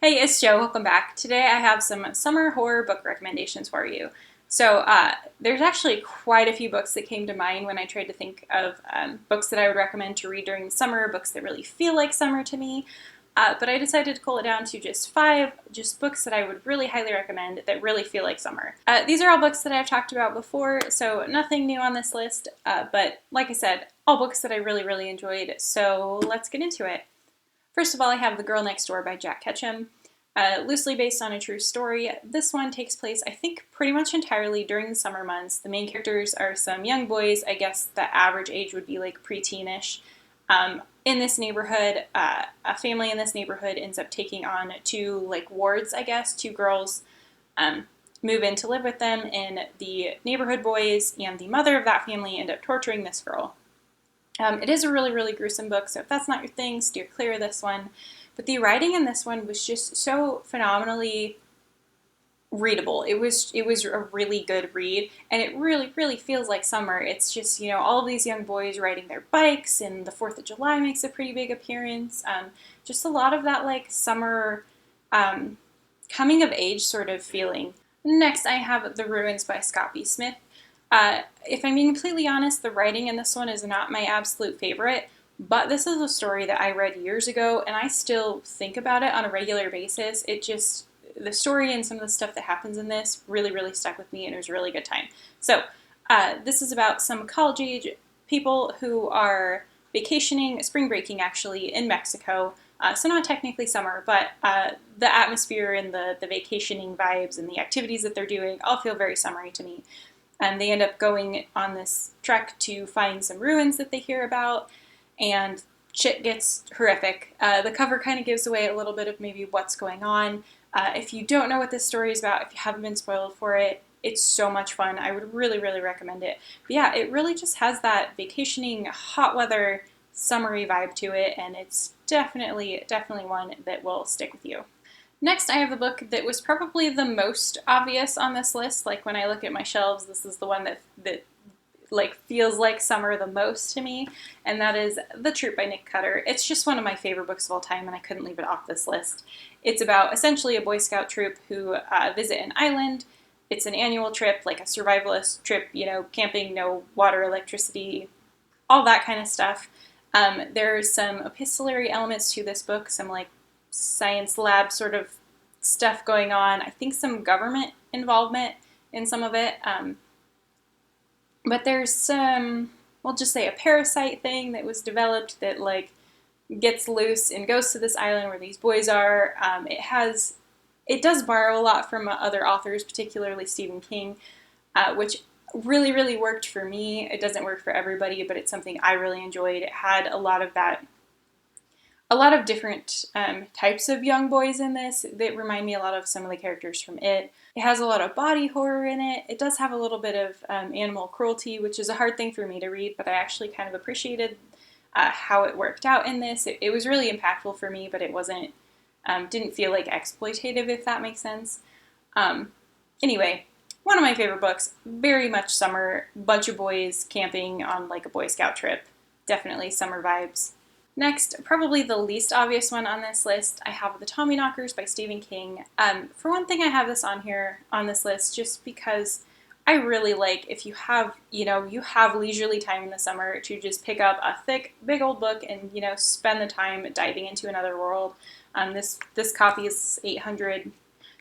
Hey, it's Jo. Welcome back. Today I have some summer horror book recommendations for you. There's actually quite a few books that came to mind when I tried to think of books that I would recommend to read during the summer, books that really feel like summer to me. But I decided to cull it down to just five, just books that I would really highly recommend that really feel like summer. These are all books that I've talked about before, so nothing new on this list, but like I said, all books that I really enjoyed, so let's get into it. First of all, I have The Girl Next Door by Jack Ketchum. Loosely based on a true story, this one takes place, I think, pretty much entirely during the summer months. The main characters are some young boys. I guess the average age would be like preteenish. In this neighborhood, a family in this neighborhood ends up taking on two like wards, I guess, two girls move in to live with them, and the neighborhood boys and the mother of that family end up torturing this girl. It is a really gruesome book, so if that's not your thing, steer clear of this one. But the writing in this one was just so phenomenally readable. It was a really good read, and it really feels like summer. It's just, all of these young boys riding their bikes, and the 4th of July makes a pretty big appearance. Just a lot of that like summer coming of age sort of feeling. Next, I have The Ruins by Scott B. Smith. If I'm being completely honest, the writing in this one is not my absolute favorite, but this is a story that I read years ago, and I still think about it on a regular basis. The story and some of the stuff that happens in this really stuck with me, and it was a really good time. This is about some college age people who are vacationing, spring breaking actually, in Mexico. So not technically summer, but the atmosphere and the vacationing vibes and the activities that they're doing all feel very summery to me. And they end up going on this trek to find some ruins that they hear about, and shit gets horrific. The cover kind of gives away a little bit of maybe what's going on. If you don't know what this story is about, if you haven't been spoiled for it, it's so much fun. I would really recommend it. But yeah, it really just has that vacationing, hot weather, summery vibe to it, and it's definitely one that will stick with you. Next, I have the book that was probably the most obvious on this list. Like when I look at my shelves, this is the one that like feels like summer the most to me, and that is The Troop by Nick Cutter. It's just one of my favorite books of all time, and I couldn't leave it off this list. It's about essentially a Boy Scout troop who visit an island. It's an annual trip, like a survivalist trip, camping, no water, electricity, all that kind of stuff. There's some epistolary elements to this book, some like science lab sort of stuff going on. I think some government involvement in some of it. But there's some, we'll just say a parasite thing that was developed that like gets loose and goes to this island where these boys are. It does borrow a lot from other authors, particularly Stephen King, which really worked for me. It doesn't work for everybody, but it's something I really enjoyed. It had a lot of different types of young boys in this that remind me a lot of some of the characters from it. It has a lot of body horror in it. It does have a little bit of animal cruelty, which is a hard thing for me to read, but I actually kind of appreciated how it worked out in this. It was really impactful for me, but it didn't feel like exploitative, if that makes sense. Anyway, one of my favorite books, very much summer, bunch of boys camping on like a Boy Scout trip. Definitely summer vibes. Next, probably the least obvious one on this list, I have The Tommyknockers by Stephen King. For one thing, I have this on here on this list just because I really like if you have leisurely time in the summer to just pick up a thick, big old book and, spend the time diving into another world. This copy is 800,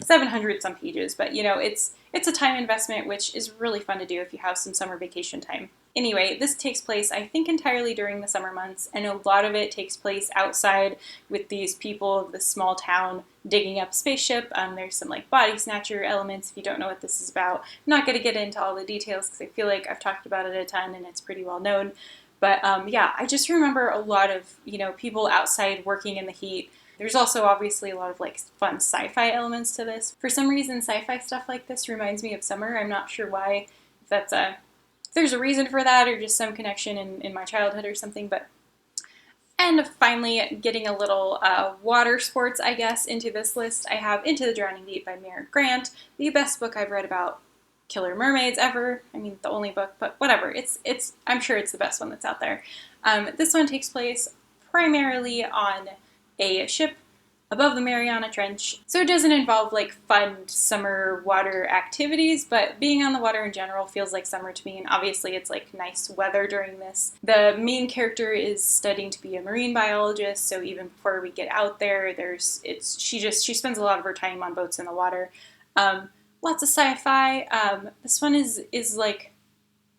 700 some pages, but it's a time investment, which is really fun to do if you have some summer vacation time. Anyway, this takes place, I think, entirely during the summer months, and a lot of it takes place outside with these people of this small town digging up a spaceship. There's some like body snatcher elements if you don't know what this is about. I'm not going to get into all the details because I feel like I've talked about it a ton and it's pretty well known. But yeah, I just remember a lot of, people outside working in the heat. There's also obviously a lot of like fun sci-fi elements to this. For some reason, sci-fi stuff like this reminds me of summer. I'm not sure why, if there's a reason for that or just some connection in my childhood or something. And finally, getting a little water sports, I guess, into this list, I have Into the Drowning Deep by Merritt Grant, the best book I've read about killer mermaids ever. I mean, the only book, but whatever. I'm sure it's the best one that's out there. This one takes place primarily on a ship above the Mariana Trench. So it doesn't involve like fun summer water activities, but being on the water in general feels like summer to me, and obviously it's like nice weather during this. The main character is studying to be a marine biologist, so even before we get out there, she spends a lot of her time on boats in the water. Lots of sci-fi. This one is like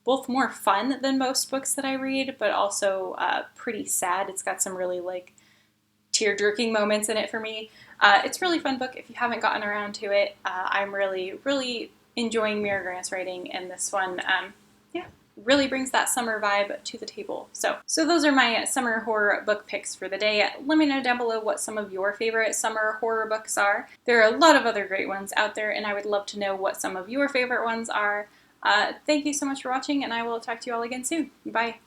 both more fun than most books that I read, but also pretty sad. It's got some really like tear-jerking moments in it for me. It's a really fun book if you haven't gotten around to it. I'm really, really enjoying Mira Grant's writing, and this one, yeah, really brings that summer vibe to the table. So those are my summer horror book picks for the day. Let me know down below what some of your favorite summer horror books are. There are a lot of other great ones out there, and I would love to know what some of your favorite ones are. Thank you so much for watching, and I will talk to you all again soon. Bye.